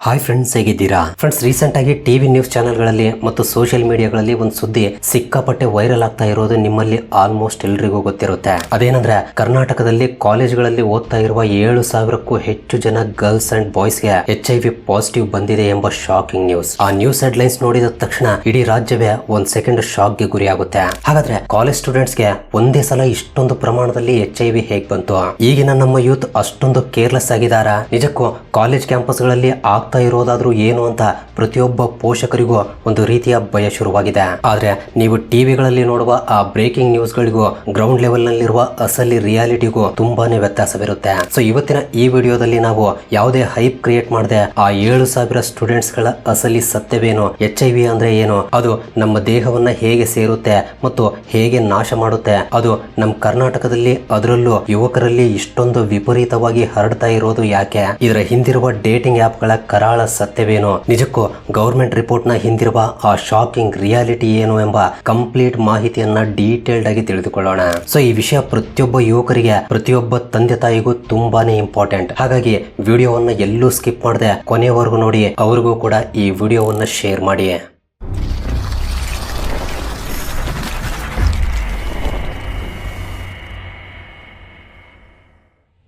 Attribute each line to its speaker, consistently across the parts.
Speaker 1: Hi friends, ಹೇಗಿದ್ದೀರಾ friends? Recent ಆಗಿ TV news ಚಾನೆಲ್ಗಳಲ್ಲಿ ಮತ್ತು ಸೋಷಿಯಲ್ ಮೀಡಿಯಾಗಳಲ್ಲಿ ಒಂದು ಸುದ್ದಿ ಸಿಕ್ಕಾಪಟ್ಟೆ ವೈರಲ್ ಆಗ್ತಾ ಇರೋದು ನಿಮ್ಮಲ್ಲಿ ಆಲ್ಮೋಸ್ಟ್ ಎಲ್ರಿಗೂ ಗೊತ್ತಿರುತ್ತೆ. ಅದೇನಂದ್ರೆ ಕರ್ನಾಟಕದಲ್ಲಿ ಕಾಲೇಜ್ಗಳಲ್ಲಿ ಓದ್ತಾ ಇರುವ 7,000ಕ್ಕೂ ಹೆಚ್ಚು ಜನ ಗರ್ಲ್ಸ್ ಅಂಡ್ ಬಾಯ್ಸ್ ಗೆ HIV ಪಾಸಿಟಿವ್ ಬಂದಿದೆ ಎಂಬ ಶಾಕಿಂಗ್ ನ್ಯೂಸ್. ಆ ನ್ಯೂಸ್ ಹೆಡ್ಲೈನ್ಸ್ ನೋಡಿದ ತಕ್ಷಣ ಇಡೀ ರಾಜ್ಯವೇ ಒಂದ್ ಸೆಕೆಂಡ್ ಶಾಕ್ ಗೆ ಗುರಿಯಾಗುತ್ತೆ. ಹಾಗಾದ್ರೆ ಕಾಲೇಜ್ ಸ್ಟೂಡೆಂಟ್ಸ್ ಗೆ ಒಂದೇ ಸಲ ಇಷ್ಟೊಂದು ಪ್ರಮಾಣದಲ್ಲಿ HIV ಹೇಗ್ ಬಂತು? ಈಗಿನ ನಮ್ಮ ಯೂತ್ ಅಷ್ಟೊಂದು ಕೇರ್ಲೆಸ್ ಆಗಿದಾರಾ? ನಿಜಕ್ಕೂ ಕಾಲೇಜ್ ಕ್ಯಾಂಪಸ್ ಗಳಲ್ಲಿ ಆಗ್ತಾ ಇರೋದಾದ್ರೂ ಏನು ಅಂತ ಪ್ರತಿಯೊಬ್ಬ ಪೋಷಕರಿಗೂ ಒಂದು ರೀತಿಯ ಭಯ ಶುರುವಾಗಿದೆ. ಆದ್ರೆ ನೀವು ಟಿವಿಗಳಲ್ಲಿ ನೋಡುವ ಆ ಬ್ರೇಕಿಂಗ್ ನ್ಯೂಸ್ ಗಳಿಗೂ ಗ್ರೌಂಡ್ ಲೆವೆಲ್ ನಲ್ಲಿರುವ ಅಸಲಿ ರಿಯಾಲಿಟಿಗೂ ತುಂಬಾನೇ ವ್ಯತ್ಯಾಸವಿರುತ್ತೆ. ಸೊ ಇವತ್ತಿನ ಈ ವಿಡಿಯೋದಲ್ಲಿ ನಾವು ಯಾವುದೇ ಹೈಪ್ ಕ್ರಿಯೇಟ್ ಮಾಡದೆ ಆ 7,000 ಸ್ಟೂಡೆಂಟ್ಸ್ ಗಳ ಅಸಲಿ ಸತ್ಯವೇನು, HIV ಅಂದ್ರೆ ಏನು, ಅದು ನಮ್ಮ ದೇಹವನ್ನ ಹೇಗೆ ಸೇರುತ್ತೆ ಮತ್ತು ಹೇಗೆ ನಾಶ ಮಾಡುತ್ತೆ, ಅದು ನಮ್ಮ ಕರ್ನಾಟಕದಲ್ಲಿ ಅದರಲ್ಲೂ ಯುವಕರಲ್ಲಿ ಇಷ್ಟೊಂದು ವಿಪರೀತವಾಗಿ ಹರಡ್ತಾ ಇರೋದು ಯಾಕೆ, ಇದರ ಹಿಂದಿರುವ ಡೇಟಿಂಗ್ ಆಪ್ ಗಳ ಕರಾಳ ಸತ್ಯವೇನು, ನಿಜಕ್ಕೂ ಗವರ್ಮೆಂಟ್ ರಿಪೋರ್ಟ್ ನ ಹಿಂದಿರುವ ಆ ಶಾಕಿಂಗ್ ರಿಯಾಲಿಟಿ ಏನು ಎಂಬ ಕಂಪ್ಲೀಟ್ ಮಾಹಿತಿಯನ್ನ ಡೀಟೇಲ್ಡ್ ಆಗಿ ತಿಳಿದುಕೊಳ್ಳೋಣ. ಸೊ ಈ ವಿಷಯ ಪ್ರತಿಯೊಬ್ಬ ಯುವಕರಿಗೆ, ಪ್ರತಿಯೊಬ್ಬ ತಂದೆ ತಾಯಿಗೂ ತುಂಬಾನೇ ಇಂಪಾರ್ಟೆಂಟ್. ಹಾಗಾಗಿ ವಿಡಿಯೋವನ್ನ ಎಲ್ಲೂ ಸ್ಕಿಪ್ ಮಾಡದೆ ಕೊನೆಯವರೆಗೂ ನೋಡಿ, ಅವ್ರಿಗೂ ಕೂಡ ಈ ವಿಡಿಯೋವನ್ನ ಶೇರ್ ಮಾಡಿ.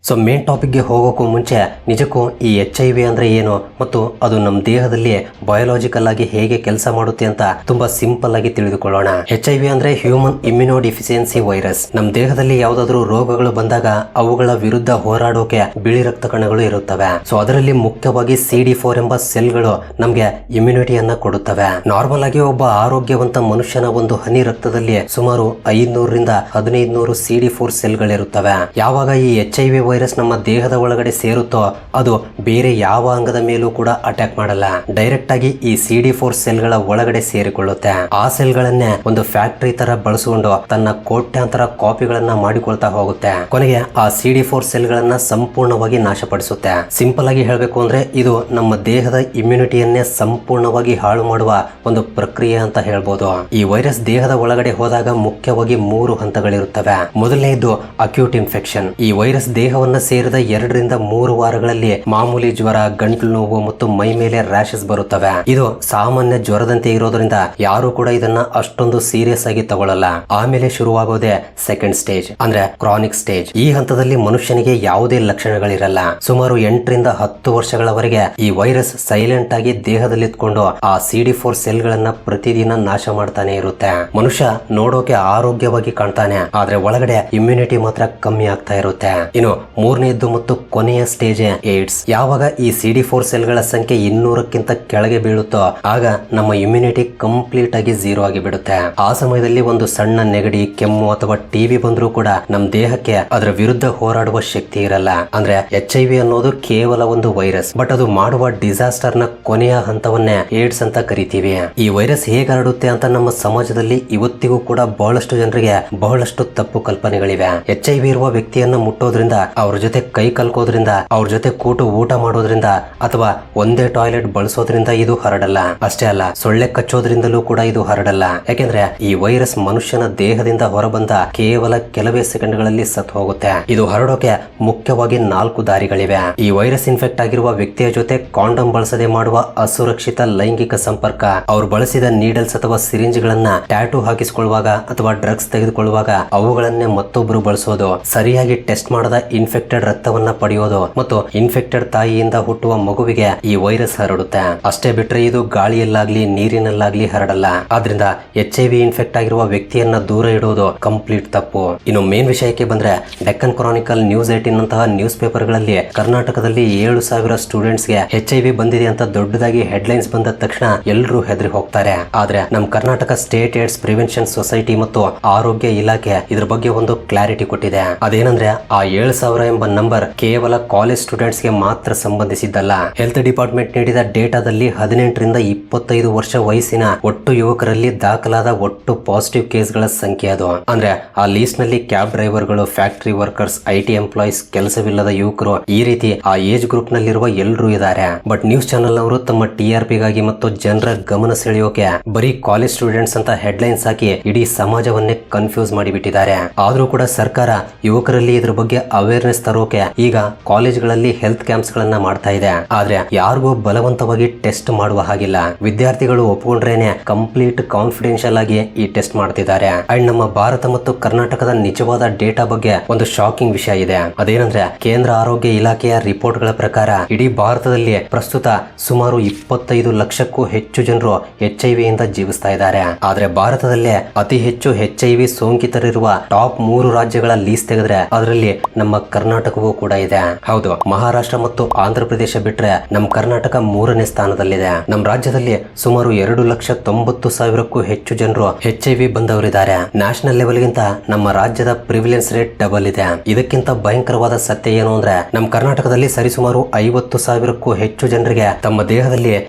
Speaker 1: ಸೊ ಮೇನ್ ಟಾಪಿಕ್ಗೆ ಹೋಗೋಕ್ಕೂ ಮುಂಚೆ ನಿಜಕ್ಕೂ ಈ HIV ಅಂದ್ರೆ ಏನು ಮತ್ತು ಅದು ನಮ್ಮ ದೇಹದಲ್ಲಿ ಬಯೋಲಾಜಿಕಲ್ ಆಗಿ ಹೇಗೆ ಕೆಲಸ ಮಾಡುತ್ತೆ ಅಂತ ತುಂಬಾ ಸಿಂಪಲ್ ಆಗಿ ತಿಳಿದುಕೊಳ್ಳೋಣ. HIV ಅಂದ್ರೆ ಹ್ಯೂಮನ್ ಇಮ್ಯುನೋ ಡಿಫಿಷಿಯನ್ಸಿ ವೈರಸ್. ನಮ್ಮ ದೇಹದಲ್ಲಿ ಯಾವ್ದಾದ್ರು ರೋಗಗಳು ಬಂದಾಗ ಅವುಗಳ ವಿರುದ್ಧ ಹೋರಾಡೋಕೆ ಬಿಳಿ ರಕ್ತ ಕಣಗಳು ಇರುತ್ತವೆ. ಸೊ ಅದರಲ್ಲಿ ಮುಖ್ಯವಾಗಿ CD4 ಎಂಬ ಸೆಲ್ಗಳು ನಮ್ಗೆ ಇಮ್ಯುನಿಟಿಯನ್ನ ಕೊಡುತ್ತವೆ. ನಾರ್ಮಲ್ ಆಗಿ ಒಬ್ಬ ಆರೋಗ್ಯವಂತ ಮನುಷ್ಯನ ಒಂದು ಹನಿ ರಕ್ತದಲ್ಲಿ ಸುಮಾರು 500 ರಿಂದ 1500 CD4 ಸೆಲ್ಗಳಿರುತ್ತವೆ. ಯಾವಾಗ ಈ HIV ವೈರಸ್ ನಮ್ಮ ದೇಹದ ಒಳಗಡೆ ಸೇರುತ್ತೋ ಅದು ಬೇರೆ ಯಾವ ಅಂಗದ ಮೇಲೂ ಕೂಡ ಅಟ್ಯಾಕ್ ಮಾಡಲ್ಲ. ಡೈರೆಕ್ಟ್ ಆಗಿ ಈ CD4 ಸೆಲ್ಗಳ ಒಳಗಡೆ ಸೇರಿಕೊಳ್ಳುತ್ತೆ. ಆ ಸೆಲ್ಗಳನ್ನೇ ಒಂದು ಫ್ಯಾಕ್ಟರಿ ತರ ಬಳಸಿಕೊಂಡು ತನ್ನ ಕೋಟ್ಯಾಂತರ ಕಾಪಿಗಳನ್ನ ಮಾಡಿಕೊಳ್ತಾ ಹೋಗುತ್ತೆ. ಕೊನೆಗೆ ಆ CD4 ಸೆಲ್ಗಳನ್ನ ಸಂಪೂರ್ಣವಾಗಿ ನಾಶಪಡಿಸುತ್ತೆ. ಸಿಂಪಲ್ ಆಗಿ ಹೇಳಬೇಕು ಅಂದ್ರೆ ಇದು ನಮ್ಮ ದೇಹದ ಇಮ್ಯುನಿಟಿಯನ್ನೇ ಸಂಪೂರ್ಣವಾಗಿ ಹಾಳು ಮಾಡುವ ಒಂದು ಪ್ರಕ್ರಿಯೆ ಅಂತ ಹೇಳ್ಬೋದು. ಈ ವೈರಸ್ ದೇಹದ ಒಳಗಡೆ ಹೋದಾಗ ಮುಖ್ಯವಾಗಿ 3 ಹಂತಗಳಿರುತ್ತವೆ. ಮೊದಲನೇದು ಅಕ್ಯೂಟ್ ಇನ್ಫೆಕ್ಷನ್. ಈ ವೈರಸ್ ದೇಹವನ್ನ ಸೇರಿದ 2 ರಿಂದ 3 ವಾರಗಳಲ್ಲಿ ಮಾಮೂಲಿ ಜ್ವರ, ಗಂಟಲು ನೋವು ಮತ್ತು ಮೈ ಮೇಲೆ ರ್ಯಾಶಸ್ ಬರುತ್ತವೆ. ಇದು ಸಾಮಾನ್ಯ ಜ್ವರದಂತೆ ಇರೋದ್ರಿಂದ ಯಾರು ಕೂಡ ಇದನ್ನ ಅಷ್ಟೊಂದು ಸೀರಿಯಸ್ ಆಗಿ ತಗೊಳ್ಳಲ್ಲ. ಆಮೇಲೆ ಶುರುವಾಗೋದೇ ಸೆಕೆಂಡ್ ಸ್ಟೇಜ್ ಅಂದ್ರೆ ಕ್ರಾನಿಕ್ ಸ್ಟೇಜ್. ಈ ಹಂತದಲ್ಲಿ ಮನುಷ್ಯನಿಗೆ ಯಾವುದೇ ಲಕ್ಷಣಗಳಿರಲ್ಲ. ಸುಮಾರು 8 ರಿಂದ 10 ವರ್ಷಗಳವರೆಗೆ ಈ ವೈರಸ್ ಸೈಲೆಂಟ್ ಆಗಿ ದೇಹದಲ್ಲಿತ್ಕೊಂಡು ಆ CD4 ಸೆಲ್ಗಳನ್ನ ಪ್ರತಿದಿನ ನಾಶ ಮಾಡ್ತಾನೆ ಇರುತ್ತೆ. ಮನುಷ್ಯ ನೋಡೋಕೆ ಆರೋಗ್ಯವಾಗಿ ಕಾಣ್ತಾನೆ, ಆದ್ರೆ ಒಳಗಡೆ ಇಮ್ಯುನಿಟಿ ಮಾತ್ರ ಕಮ್ಮಿ ಆಗ್ತಾ ಇರುತ್ತೆ. ಇನ್ನು ಮೂರನೇದ್ದು ಮತ್ತು ಕೊನೆಯ ಸ್ಟೇಜ್ ಏಡ್ಸ್. ಯಾವಾಗ ಈ CD4 ಸೆಲ್ಗಳ ಸಂಖ್ಯೆ 200ಕ್ಕಿಂತ ಕೆಳಗೆ ಬೀಳುತ್ತೋ ಆಗ ನಮ್ಮ ಇಮ್ಯುನಿಟಿ ಕಂಪ್ಲೀಟ್ ಆಗಿ ಝೀರೋ ಆಗಿ ಬಿಡುತ್ತೆ. ಆ ಸಮಯದಲ್ಲಿ ಒಂದು ಸಣ್ಣ ನೆಗಡಿ, ಕೆಮ್ಮು ಅಥವಾ TB ಬಂದ್ರೂ ಕೂಡ ನಮ್ಮ ದೇಹಕ್ಕೆ ಅದರ ವಿರುದ್ಧ ಹೋರಾಡುವ ಶಕ್ತಿ ಇರಲ್ಲ. ಅಂದ್ರೆ HIV ಅನ್ನೋದು ಕೇವಲ ಒಂದು ವೈರಸ್, ಬಟ್ ಅದು ಮಾಡುವ ಡಿಸಾಸ್ಟರ್ ನ ಕೊನೆಯ ಹಂತವನ್ನೇ ಏಡ್ಸ್ ಅಂತ ಕರಿತೀವಿ. ಈ ವೈರಸ್ ಹೇಗೆ ಹರಡುತ್ತೆ ಅಂತ ನಮ್ಮ ಸಮಾಜದಲ್ಲಿ ಇವತ್ತಿಗೂ ಕೂಡ ಬಹಳಷ್ಟು ಜನರಿಗೆ ಬಹಳಷ್ಟು ತಪ್ಪು ಕಲ್ಪನೆಗಳಿವೆ. HIV ಇರುವ ವ್ಯಕ್ತಿಯನ್ನ ಮುಟ್ಟೋದ್ರಿಂದ, ಅವ್ರ ಜೊತೆ ಕೈ ಕಲ್ಕೋದ್ರಿಂದ, ಅವ್ರ ಜೊತೆ ಕೂತು ಊಟ ಮಾಡೋದ್ರಿಂದ ಅಥವಾ ಒಂದೇ ಟಾಯ್ಲೆಟ್ ಬಳಸೋದ್ರಿಂದ ಇದು ಹರಡಲ್ಲ. ಅಷ್ಟೇ ಅಲ್ಲ, ಸೊಳ್ಳೆ ಕಚ್ಚೋದ್ರಿಂದಲೂ ಕೂಡ ಇದು ಹರಡಲ್ಲ. ಯಾಕೆಂದ್ರೆ ಈ ವೈರಸ್ ಮನುಷ್ಯನ ದೇಹದಿಂದ ಹೊರಬಂದ ಕೇವಲ ಕೆಲವೇ ಸೆಕೆಂಡ್ಗಳಲ್ಲಿ ಸತ್ತು ಹೋಗುತ್ತೆ. ಇದು ಹರಡೋಕೆ ಮುಖ್ಯವಾಗಿ 4 ದಾರಿಗಳಿವೆ. ಈ ವೈರಸ್ ಇನ್ಫೆಕ್ಟ್ ಆಗಿರುವ ವ್ಯಕ್ತಿಯ ಜೊತೆ ಕಾಂಡಮ್ ಬಳಸದೆ ಮಾಡುವ ಅಸುರಕ್ಷಿತ ಲೈಂಗಿಕ ಸಂಪರ್ಕ, ಅವ್ರು ಬಳಸಿದ ನೀಡಲ್ಸ್ ಅಥವಾ ಸಿರಿಂಜ್ ಗಳನ್ನ ಟ್ಯಾಟೂ ಹಾಕಿಸಿಕೊಳ್ಳುವಾಗ ಅಥವಾ ಡ್ರಗ್ಸ್ ತೆಗೆದುಕೊಳ್ಳುವಾಗ ಅವುಗಳನ್ನೇ ಮತ್ತೊಬ್ಬರು ಬಳಸೋದು, ಸರಿಯಾಗಿ ಟೆಸ್ಟ್ ಮಾಡದ ಇನ್ಫೆಕ್ಟೆಡ್ ರಕ್ತವನ್ನ ಪಡೆಯೋದು ಮತ್ತು ಇನ್ಫೆಕ್ಟೆಡ್ ತಾಯಿಯಿಂದ ಹುಟ್ಟುವ ಮಗುವಿಗೆ ಈ ವೈರಸ್ ಹರಡುತ್ತೆ. ಅಷ್ಟೇ ಬಿಟ್ರೆ ಇದು ಗಾಳಿಯಲ್ಲಾಗ್ಲಿ ನೀರಿನಲ್ಲಾಗ್ಲಿ ಹರಡಲ್ಲ. ಆದ್ರಿಂದ HIV ಇನ್ಫೆಕ್ಟ್ ಆಗಿರುವ ವ್ಯಕ್ತಿಯನ್ನ ದೂರ ಇಡೋದು ಕಂಪ್ಲೀಟ್ ತಪ್ಪು. ಇನ್ನು ಮೇನ್ ವಿಷಯಕ್ಕೆ ಬಂದ್ರೆ, ಡೆಕ್ಕನ್ ಕ್ರಾನಿಕಲ್, ನ್ಯೂಸ್ 18 ನಂತಹ ನ್ಯೂಸ್ ಪೇಪರ್ ಗಳಲ್ಲಿ ಕರ್ನಾಟಕದಲ್ಲಿ 7,000 ಸ್ಟೂಡೆಂಟ್ಸ್ ಗೆ HIV ಬಂದಿದೆ ಅಂತ ದೊಡ್ಡದಾಗಿ ಹೆಡ್ಲೈನ್ಸ್ ಬಂದ ತಕ್ಷಣ ಎಲ್ಲರೂ ಹೆದರಿ ಹೋಗ್ತಾರೆ. ಆದ್ರೆ ನಮ್ಮ Karnataka state AIDS prevention society ಮತ್ತು ಆರೋಗ್ಯ ಇಲಾಖೆ ಇದ್ರ ಬಗ್ಗೆ ಒಂದು ಕ್ಲಾರಿಟಿ ಕೊಟ್ಟಿದೆ. ಅದೇನಂದ್ರೆ ಆ 7,000 ಎಂಬ ನಂಬರ್ ಕೇವಲ ಕಾಲೇಜ್ ಸ್ಟೂಡೆಂಟ್ಸ್ ಗೆ ಮಾತ್ರ ಸಂಬಂಧಿಸಿದ್ದಲ್ಲ. ಹೆಲ್ತ್ ಡಿಪಾರ್ಟ್ಮೆಂಟ್ ನೀಡಿದ ಡೇಟಾದಲ್ಲಿ 18 ರಿಂದ 25 ವರ್ಷ ವಯಸ್ಸಿನ ಒಟ್ಟು ಯುವಕರಲ್ಲಿ ದಾಖಲಾದ ಒಟ್ಟು ಪಾಸಿಟಿವ್ ಕೇಸ್ಗಳ ಸಂಖ್ಯೆ ಅದು. ಅಂದ್ರೆ ಆ ಲೀಸ್ಟ್ ನಲ್ಲಿ ಕ್ಯಾಬ್ ಡ್ರೈವರ್ಗಳು, ಫ್ಯಾಕ್ಟರಿ ವರ್ಕರ್ಸ್, IT ಎಂಪ್ಲಾಯೀಸ್, ಕೆಲಸವಿಲ್ಲದ ಯುವಕರು, ಈ ರೀತಿ ಆ ಏಜ್ ಗ್ರೂಪ್ ನಲ್ಲಿರುವ ಎಲ್ಲರೂ ಇದ್ದಾರೆ. ಬಟ್ ನ್ಯೂಸ್ ಚಾನೆಲ್ ಅವರು ತಮ್ಮ TRP ಗಾಗಿ ಮತ್ತು ಜನರ ಗಮನ ಸೆಳೆಯೋಕೆ ಬರೀ ಕಾಲೇಜ್ ಸ್ಟೂಡೆಂಟ್ಸ್ ಅಂತ ಹೆಡ್ಲೈನ್ಸ್ ಹಾಕಿ ಇಡೀ ಸಮಾಜವನ್ನೇ ಕನ್ಫ್ಯೂಸ್ ಮಾಡಿಬಿಟ್ಟಿದ್ದಾರೆ. ಆದ್ರೂ ಕೂಡ ಸರ್ಕಾರ ಯುವಕರಲ್ಲಿ ಇದ್ರ ಬಗ್ಗೆ ಅವೇರ್ನೆಸ್ ಅವೇರ್ನೆಸ್ ತರೋಕೆ ಈಗ ಕಾಲೇಜ್ಗಳಲ್ಲಿ ಹೆಲ್ತ್ ಕ್ಯಾಂಪ್ಸ್ ಗಳನ್ನ ಮಾಡ್ತಾ ಇದೆ. ಆದ್ರೆ ಯಾರಿಗೂ ಬಲವಂತವಾಗಿ ಟೆಸ್ಟ್ ಮಾಡುವ ಹಾಗಿಲ್ಲ. ವಿದ್ಯಾರ್ಥಿಗಳು ಒಪ್ಕೊಂಡ್ರೇನೆ ಕಂಪ್ಲೀಟ್ ಕಾನ್ಫಿಡೆನ್ಷಿಯಲ್ ಆಗಿ ಈ ಟೆಸ್ಟ್ ಮಾಡ್ತಿದ್ದಾರೆ. ಅಂಡ್ ನಮ್ಮ ಭಾರತ ಮತ್ತು ಕರ್ನಾಟಕದ ನಿಜವಾದ ಡೇಟಾ ಬಗ್ಗೆ ಒಂದು ಶಾಕಿಂಗ್ ವಿಷಯ ಇದೆ. ಅದೇನಂದ್ರೆ ಕೇಂದ್ರ ಆರೋಗ್ಯ ಇಲಾಖೆಯ ರಿಪೋರ್ಟ್ ಗಳ ಪ್ರಕಾರ ಇಡೀ ಭಾರತದಲ್ಲಿ ಪ್ರಸ್ತುತ ಸುಮಾರು 25 ಲಕ್ಷಕ್ಕೂ ಹೆಚ್ಚು ಜನರು HIV ಇಂದ ಜೀವಿಸ್ತಾ ಇದ್ದಾರೆ. ಆದ್ರೆ ಭಾರತದಲ್ಲೇ ಅತಿ ಹೆಚ್ಚು HIV ಸೋಂಕಿತರಿರುವ ಟಾಪ್ 3 ರಾಜ್ಯಗಳ ಲೀಸ್ಟ್ ತೆಗೆದ್ರೆ ಅದರಲ್ಲಿ ನಮ್ಮ ಕರ್ನಾಟಕವೂ ಕೂಡ ಇದೆ. ಹೌದು, ಮಹಾರಾಷ್ಟ್ರ ಮತ್ತು ಆಂಧ್ರ ಪ್ರದೇಶ ಬಿಟ್ರೆ ನಮ್ಮ ಕರ್ನಾಟಕ 3ನೇ ಸ್ಥಾನದಲ್ಲಿದೆ. ನಮ್ಮ ರಾಜ್ಯದಲ್ಲಿ ಸುಮಾರು 2,90,000ಕ್ಕೂ ಹೆಚ್ಚು ಜನರು HIV ಬಂದವರಿದ್ದಾರೆ. ನ್ಯಾಷನಲ್ ಲೆವೆಲ್ ಗಿಂತ ನಮ್ಮ ರಾಜ್ಯದ ಪ್ರಿವಿಲೆನ್ಸ್ ರೇಟ್ ಡಬಲ್ ಇದೆ. ಇದಕ್ಕಿಂತ ಭಯಂಕರವಾದ ಸತ್ಯ ಏನು ಅಂದ್ರೆ ನಮ್ಮ ಕರ್ನಾಟಕದಲ್ಲಿ ಸರಿಸುಮಾರು 50,000ಕ್ಕೂ ಹೆಚ್ಚು ಜನರಿಗೆ ತಮ್ಮ ದೇಹದಲ್ಲಿ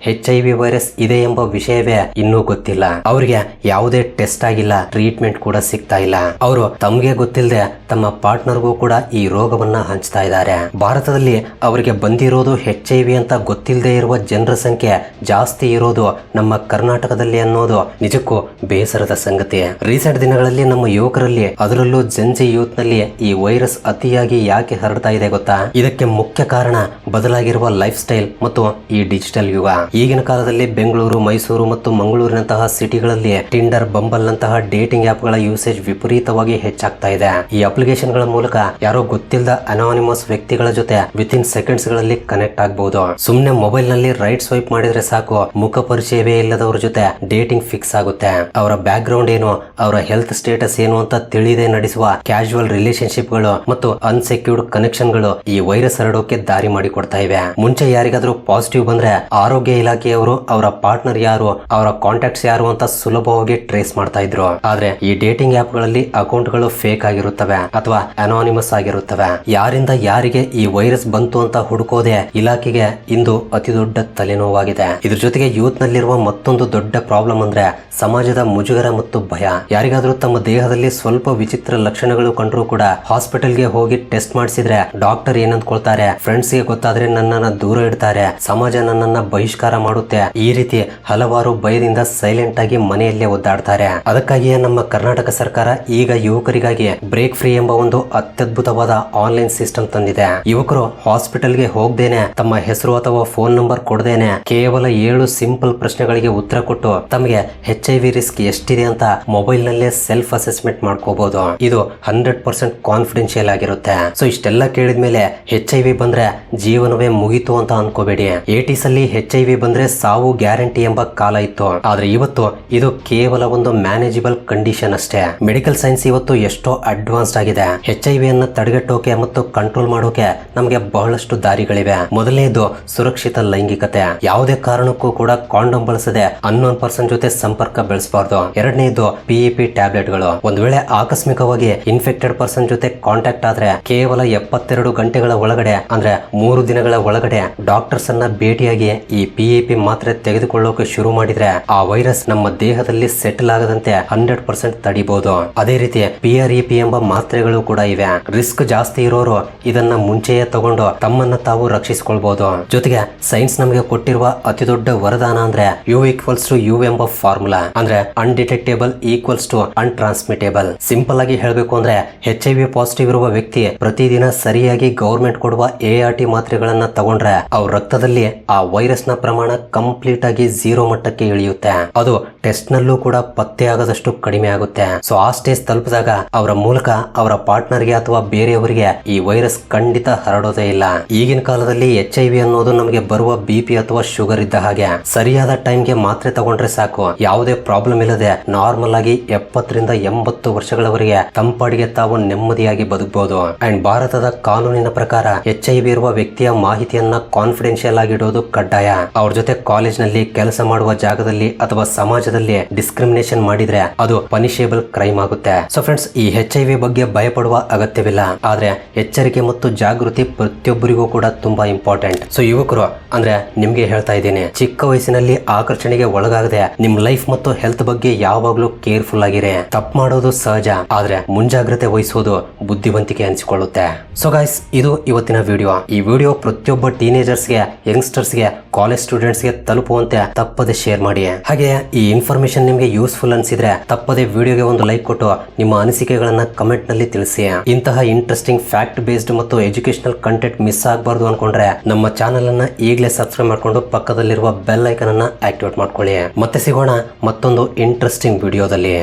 Speaker 1: HIV ವೈರಸ್ ಇದೆ ಎಂಬ ವಿಷಯವೇ ಇನ್ನೂ ಗೊತ್ತಿಲ್ಲ. ಅವರಿಗೆ ಯಾವುದೇ ಟೆಸ್ಟ್ ಆಗಿಲ್ಲ, ಟ್ರೀಟ್ಮೆಂಟ್ ಕೂಡ ಸಿಗ್ತಾ ಇಲ್ಲ. ಅವರು ತಮಗೆ ಗೊತ್ತಿಲ್ಲದೆ ತಮ್ಮ ಪಾರ್ಟ್ನರ್ಗೂ ಕೂಡ ಈ ರೋಗವನ್ನ ಹಂಚ್ತಾ ಇದ್ದಾರೆ. ಭಾರತದಲ್ಲಿ ಅವರಿಗೆ ಬಂದಿರೋದು HIV ಅಂತ ಗೊತ್ತಿಲ್ಲದೆ ಇರುವ ಜನರ ಸಂಖ್ಯೆ ಜಾಸ್ತಿ ಇರೋದು ನಮ್ಮ ಕರ್ನಾಟಕದಲ್ಲಿ ಅನ್ನೋದು ನಿಜಕ್ಕೂ ಬೇಸರದ ಸಂಗತಿ. ರೀಸೆಂಟ್ ದಿನಗಳಲ್ಲಿ ನಮ್ಮ ಯುವಕರಲ್ಲಿ, ಅದರಲ್ಲೂ ಜೆನ್ಜಿ ಯೂತ್ ನಲ್ಲಿ ಈ ವೈರಸ್ ಅತಿಯಾಗಿ ಯಾಕೆ ಹರಡ್ತಾ ಇದೆ ಗೊತ್ತಾ? ಇದಕ್ಕೆ ಮುಖ್ಯ ಕಾರಣ ಬದಲಾಗಿರುವ ಲೈಫ್ ಸ್ಟೈಲ್ ಮತ್ತು ಈ ಡಿಜಿಟಲ್ ಯುಗ. ಈಗಿನ ಕಾಲದಲ್ಲಿ ಬೆಂಗಳೂರು, ಮೈಸೂರು ಮತ್ತು ಮಂಗಳೂರಿನಂತಹ ಸಿಟಿಗಳಲ್ಲಿ ಟಿಂಡರ್, ಬಂಬಲ್ ನಂತಹ ಡೇಟಿಂಗ್ ಆಪ್ ಗಳ ಯೂಸೇಜ್ ವಿಪರೀತವಾಗಿ ಹೆಚ್ಚಾಗ್ತಾ ಇದೆ. ಈ ಅಪ್ಲಿಕೇಶನ್ ಗಳ ಮೂಲಕ ಯಾರೋ ಗೊತ್ತಿಲ್ಲದ ಅನಾನಿಮಸ್ ವ್ಯಕ್ತಿಗಳ ಜೊತೆ ವಿತಿನ್ ಸೆಕೆಂಡ್ಸ್ ಗಳಲ್ಲಿ ಕನೆಕ್ಟ್ ಆಗಬಹುದು. ಸುಮ್ನೆ ಮೊಬೈಲ್ ನಲ್ಲಿ ರೈಟ್ ಸ್ವೈಪ್ ಮಾಡಿದ್ರೆ ಸಾಕು, ಮುಖ ಪರಿಚಯವೇ ಇಲ್ಲದವರ ಜೊತೆ ಡೇಟಿಂಗ್ ಫಿಕ್ಸ್ ಆಗುತ್ತೆ. ಅವರ ಬ್ಯಾಕ್ ಗ್ರೌಂಡ್ ಏನು, ಅವರ ಹೆಲ್ತ್ ಸ್ಟೇಟಸ್ ಏನು ಅಂತ ತಿಳಿದೇ ನಡೆಸುವ ಕ್ಯಾಶುವಲ್ ರಿಲೇಶನ್ಶಿಪ್ ಗಳು ಮತ್ತು ಅನ್ಸೆಕ್ಯೂರ್ಡ್ ಕನೆಕ್ಷನ್ ಗಳು ಈ ವೈರಸ್ ಹರಡೋಕೆ ದಾರಿ ಮಾಡಿಕೊಡ್ತಾ ಇವೆ. ಮುಂಚೆ ಯಾರಿಗಾದ್ರೂ ಪಾಸಿಟಿವ್ ಬಂದ್ರೆ ಆರೋಗ್ಯ ಇಲಾಖೆಯವರು ಅವರ ಪಾರ್ಟ್ನರ್ ಯಾರು, ಅವರ ಕಾಂಟ್ಯಾಕ್ಟ್ಸ್ ಯಾರು ಅಂತ ಸುಲಭವಾಗಿ ಟ್ರೇಸ್ ಮಾಡ್ತಾ ಇದ್ರು. ಆದ್ರೆ ಈ ಡೇಟಿಂಗ್ ಆಪ್ ಗಳಲ್ಲಿ ಅಕೌಂಟ್ ಗಳು ಫೇಕ್ ಆಗಿರುತ್ತವೆ ಅಥವಾ ಅನಾನಿಮಸ್ ಆಗಿರುತ್ತವೆ. ಯಾರಿಂದ ಯಾರಿಗೆ ಈ ವೈರಸ್ ಬಂತು ಅಂತ ಹುಡುಕೋದೆ ಇಲಾಖೆಗೆ ಇಂದು ಅತಿ ದೊಡ್ಡ ತಲೆನೋವಾಗಿದೆ. ಇದ್ರ ಜೊತೆಗೆ ಯೂತ್ ನಲ್ಲಿರುವ ಮತ್ತೊಂದು ದೊಡ್ಡ ಪ್ರಾಬ್ಲಮ್ ಅಂದ್ರೆ ಸಮಾಜದ ಮುಜುಗರ ಮತ್ತು ಭಯ. ಯಾರಿಗಾದ್ರೂ ತಮ್ಮ ದೇಹದಲ್ಲಿ ಸ್ವಲ್ಪ ವಿಚಿತ್ರ ಲಕ್ಷಣಗಳು ಕಂಡ್ರೂ ಕೂಡ ಹಾಸ್ಪಿಟಲ್ಗೆ ಹೋಗಿ ಟೆಸ್ಟ್ ಮಾಡಿಸಿದ್ರೆ ಡಾಕ್ಟರ್ ಏನಂದ್ಕೊಳ್ತಾರೆ, ಫ್ರೆಂಡ್ಸ್ ಗೆ ಗೊತ್ತಾದ್ರೆ ನನ್ನನ್ನ ದೂರ ಇಡ್ತಾರೆ, ಸಮಾಜ ನನ್ನನ್ನ ಬಹಿಷ್ಕಾರ ಮಾಡುತ್ತೆ, ಈ ರೀತಿ ಹಲವಾರು ಭಯದಿಂದ ಸೈಲೆಂಟ್ ಆಗಿ ಮನೆಯಲ್ಲೇ ಒದ್ದಾಡ್ತಾರೆ. ಅದಕ್ಕಾಗಿಯೇ ನಮ್ಮ ಕರ್ನಾಟಕ ಸರ್ಕಾರ ಈಗ ಯುವಕರಿಗಾಗಿ ಬ್ರೇಕ್ ಫ್ರೀ ಎಂಬ ಒಂದು ಅತ್ಯದ್ಭುತವಾದ ಆನ್ಲೈನ್ ಸಿಸ್ಟಮ್ ತಂದಿದೆ. ಯುವಕರು ಹಾಸ್ಪಿಟಲ್ಗೆ ಹೋಗದೇನೆ, ತಮ್ಮ ಹೆಸರು ಅಥವಾ ಫೋನ್ ನಂಬರ್ ಕೊಡದೇನೆ ಕೇವಲ 7 ಸಿಂಪಲ್ ಪ್ರಶ್ನೆಗಳಿಗೆ ಉತ್ತರ ಕೊಟ್ಟು ತಮಗೆ HIV ರಿಸ್ಕ್ ಎಷ್ಟಿದೆ ಅಂತ ಮೊಬೈಲ್ ನಲ್ಲೇ ಸೆಲ್ಫ್ ಅಸೆಸ್ಮೆಂಟ್ ಮಾಡ್ಕೋಬಹುದು. ಇದು 100% ಕಾನ್ಫಿಡೆನ್ಶಿಯಲ್ ಆಗಿರುತ್ತೆ. ಸೊ ಇಷ್ಟೆಲ್ಲ ಕೇಳಿದ್ಮೇಲೆ HIV ಬಂದ್ರೆ ಜೀವನವೇ ಮುಗಿತು ಅಂತ ಅನ್ಕೋಬೇಡಿ. 80s ಅಲ್ಲಿ HIV ಬಂದ್ರೆ ಸಾವು ಗ್ಯಾರಂಟಿ ಎಂಬ ಕಾಲ ಇತ್ತು. ಆದ್ರೆ ಇವತ್ತು ಇದು ಕೇವಲ ಒಂದು ಮ್ಯಾನೇಜಬಲ್ ಕಂಡೀಷನ್ ಅಷ್ಟೇ. ಮೆಡಿಕಲ್ ಸೈನ್ಸ್ ಇವತ್ತು ಎಷ್ಟೋ ಅಡ್ವಾನ್ಸ್ಡ್ ಆಗಿದೆ. HIV ಅನ್ನ ತಡೆಗಟ್ಟೋಕೆ ಮತ್ತು ಕಂಟ್ರೋಲ್ ಮಾಡೋಕೆ ನಮಗೆ ಬಹಳಷ್ಟು ದಾರಿಗಳಿವೆ. ಮೊದಲನೇದು ಸುರಕ್ಷಿತ ಲೈಂಗಿಕತೆ. ಯಾವುದೇ ಕಾರಣಕ್ಕೂ ಕೂಡ ಕಾಂಡೋಮ್ ಬಳಸದೆ ಅನ್ನೋನ್ ಪರ್ಸನ್ ಜೊತೆ ಸಂಪರ್ಕ ಬೆಳೆಸಬಾರ್ದು. ಎರಡನೇದು PEP ಟ್ಯಾಬ್ಲೆಟ್ ಗಳು. ಒಂದ್ ವೇಳೆ ಆಕಸ್ಮಿಕವಾಗಿ ಇನ್ಫೆಕ್ಟೆಡ್ ಪರ್ಸನ್ ಜೊತೆ ಕಾಂಟ್ಯಾಕ್ಟ್ ಆದ್ರೆ ಕೇವಲ 72 ಗಂಟೆಗಳ ಒಳಗಡೆ, ಅಂದ್ರೆ 3 ದಿನಗಳ ಒಳಗಡೆ ಡಾಕ್ಟರ್ಸ್ ಅನ್ನ ಭೇಟಿಯಾಗಿ ಈ PEP ಮಾತ್ರೆ ತೆಗೆದುಕೊಳ್ಳೋಕೆ ಶುರು ಮಾಡಿದ್ರೆ ಆ ವೈರಸ್ ನಮ್ಮ ದೇಹದಲ್ಲಿ ಸೆಟಲ್ ಆಗದಂತೆ 100% ತಡಿಬಹುದು. ಅದೇ ರೀತಿ PrEP ಎಂಬ ಮಾತ್ರೆಗಳು ಕೂಡ ಇವೆ. ರಿಸ್ಕ್ ಜಾಸ್ತಿ ಇರೋರು ಇದನ್ನ ಮುಂಚೆಯೇ ತಗೊಂಡು ತಮ್ಮನ್ನ ತಾವು ರಕ್ಷಿಸಿಕೊಳ್ಬಹುದು. ಜೊತೆಗೆ ಸೈನ್ಸ್ ನಮಗೆ ಕೊಟ್ಟಿರುವ ಅತಿ ದೊಡ್ಡ ವರದಾನ ಅಂದ್ರೆ U=U ಎಂಬ ಫಾರ್ಮುಲಾ. ಅಂದ್ರೆ ಅನ್ಡಿಟೆಕ್ಟೇಬಲ್ ಈಕ್ವಲ್ಸ್ ಟು ಅನ್ಟ್ರಾನ್ಸ್ಮಿಟೇಬಲ್. ಸಿಂಪಲ್ ಆಗಿ ಹೇಳಬೇಕು ಅಂದ್ರೆ HIV ಪಾಸಿಟಿವ್ ಇರುವ ವ್ಯಕ್ತಿ ಪ್ರತಿದಿನ ಸರಿಯಾಗಿ ಗವರ್ಮೆಂಟ್ ಕೊಡುವ ART ಮಾತ್ರೆಗಳನ್ನ ತಗೊಂಡ್ರೆ ಅವ್ರ ರಕ್ತದಲ್ಲಿ ಆ ವೈರಸ್ ನ ಪ್ರಮಾಣ ಕಂಪ್ಲೀಟ್ ಆಗಿ 0 ಮಟ್ಟಕ್ಕೆ ಇಳಿಯುತ್ತೆ. ಅದು ಟೆಸ್ಟ್ ನಲ್ಲೂ ಕೂಡ ಪತ್ತೆ ಆಗದಷ್ಟು ಕಡಿಮೆ ಆಗುತ್ತೆ. ಸೊ ಆ ಸ್ಟೇಜ್ ತಲುಪಿದಾಗ ಅವರ ಮೂಲಕ ಅವರ ಪಾರ್ಟ್ನರ್ಗೆ ಅಥವಾ ಬೇರೆಯವರಿಗೆ ಈ ವೈರಸ್ ಖಂಡಿತ ಹರಡೋದೇ ಇಲ್ಲ. ಈಗಿನ ಕಾಲದಲ್ಲಿ HIV ಅನ್ನೋದು ನಮಗೆ ಬರುವ BP ಅಥವಾ ಶುಗರ್ ಇದ್ದ ಹಾಗೆ. ಸರಿಯಾದ ಟೈಮ್ಗೆ ಮಾತ್ರೆ ತಗೊಂಡ್ರೆ ಸಾಕು, ಯಾವುದೇ ಪ್ರಾಬ್ಲಮ್ ಇಲ್ಲದೆ ನಾರ್ಮಲ್ ಆಗಿ 70 ರಿಂದ 80 ವರ್ಷಗಳವರೆಗೆ ತಂಪಾಡಿಗೆ ತಾವು ನೆಮ್ಮದಿಯಾಗಿ ಬದುಕಬಹುದು. ಅಂಡ್ ಭಾರತದ ಕಾನೂನಿನ ಪ್ರಕಾರ HIV ಇರುವ ವ್ಯಕ್ತಿಯ ಮಾಹಿತಿಯನ್ನ ಕಾನ್ಫಿಡೆನ್ಶಿಯಲ್ ಆಗಿಡೋದು ಕಡ್ಡಾಯ. ಅವ್ರ ಜೊತೆ ಕಾಲೇಜ್ ನಲ್ಲಿ, ಕೆಲಸ ಮಾಡುವ ಜಾಗದಲ್ಲಿ ಅಥವಾ ಸಮಾಜದಲ್ಲಿ ಡಿಸ್ಕ್ರಿಮಿನೇಷನ್ ಮಾಡಿದ್ರೆ ಅದು ಪನಿಷೇಬಲ್ ಕ್ರೈಮ್ ಆಗುತ್ತೆ. ಸೊ ಫ್ರೆಂಡ್ಸ್, ಈ HIV ಬಗ್ಗೆ ಭಯಪಡುವ ಅಗತ್ಯವಿಲ್ಲ. ಆದ್ರೆ ಎಚ್ಚರಿಕೆ ಮತ್ತು ಜಾಗೃತಿ ಪ್ರತಿಯೊಬ್ಬರಿಗೂ ಕೂಡ ತುಂಬಾ ಇಂಪಾರ್ಟೆಂಟ್. ಸೊ ಯುವಕರು ಅಂದ್ರೆ ನಿಮ್ಗೆ ಹೇಳ್ತಾ ಇದ್ದೀನಿ, ಚಿಕ್ಕ ವಯಸ್ಸಿನಲ್ಲಿ ಆಕರ್ಷಣೆಗೆ ಒಳಗಾಗದೆ ನಿಮ್ ಲೈಫ್ ಮತ್ತು ಹೆಲ್ತ್ ಬಗ್ಗೆ ಯಾವಾಗ್ಲೂ ಕೇರ್ಫುಲ್ ಆಗಿರಿ. ತಪ್ಪು ಮಾಡೋದು ಸಹಜ, ಆದ್ರೆ ಮುಂಜಾಗ್ರತೆ ವಹಿಸೋದು ಬುದ್ಧಿವಂತಿಕೆ ಅನಿಸಿಕೊಳ್ಳುತ್ತೆ. ಸೊ ಗೈಸ್, ಇದು ಇವತ್ತಿನ ವಿಡಿಯೋ. ಈ ವಿಡಿಯೋ ಪ್ರತಿಯೊಬ್ಬ ಟೀನೇಜರ್ಸ್ಗೆ, ಯಂಗ್ಸ್ಟರ್ಸ್ಗೆ, ಕಾಲೇಜ್ ಸ್ಟೂಡೆಂಟ್ಸ್ಗೆ ತಲುಪುವಂತೆ ತಪ್ಪದೆ ಶೇರ್ ಮಾಡಿ. ಹಾಗೆ ಈ ಇನ್ಫಾರ್ಮೇಶನ್ ನಿಮ್ಗೆ ಯೂಸ್ಫುಲ್ ಅನ್ಸಿದ್ರೆ ತಪ್ಪದೆ ವಿಡಿಯೋಗೆ ಒಂದು ಲೈಕ್ ಕೊಟ್ಟು ನಿಮ್ಮ ಅನಿಸಿಕೆಗಳನ್ನ ಕಮೆಂಟ್ ನಲ್ಲಿ ತಿಳಿಸಿ. ಇಂತಹ ಇಂಟ್ರೆಸ್ಟಿಂಗ್ ಫ್ಯಾಕ್ಟ್ ಬೇಸ್ಡ್ ಮತ್ತು ಎಜುಕೇಶನಲ್ ಕಂಟೆಂಟ್ ಮಿಸ್ ಆಗಬಾರ್ದು ಅನ್ಕೊಂಡ್ರೆ ನಮ್ಮ ಚಾನೆಲ್ ಅನ್ನ ಈಗಲೇ ಸಬ್ಸ್ಕ್ರೈಬ್ ಮಾಡ್ಕೊಂಡು ಪಕ್ಕದಲ್ಲಿರುವ ಬೆಲ್ ಐಕನ್ ಅನ್ನ ಆಕ್ಟಿವೇಟ್ ಮಾಡ್ಕೊಳ್ಳಿ. ಮತ್ತೆ ಸಿಗೋಣ ಮತ್ತೊಂದು ಇಂಟ್ರೆಸ್ಟಿಂಗ್ ವಿಡಿಯೋದಲ್ಲಿ.